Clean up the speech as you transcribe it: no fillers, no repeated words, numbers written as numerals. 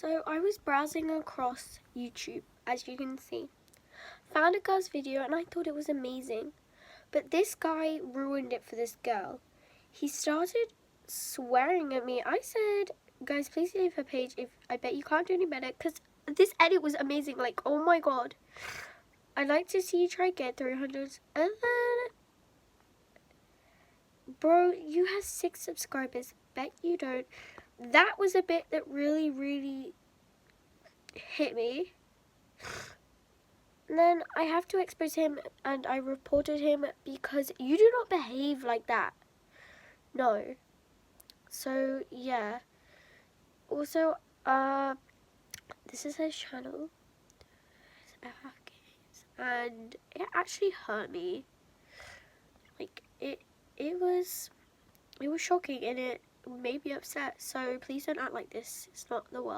So I was browsing across YouTube, as you can see. Found a girl's video and I thought it was amazing. But this guy ruined it for this girl. He started swearing at me. I said, guys, please leave her page. If I bet you can't do any better, because this edit was amazing. Like, oh my god. I'd like to see you try get 300. And then, bro, you have 6 subscribers. Bet you don't. That was a bit that really, really hit me. And then I have to expose him, and I reported him because you do not behave like that. No. So yeah. Also, this is his channel, and it actually hurt me. Like it was shocking, and it made me upset. So please don't act like this. It's not the world.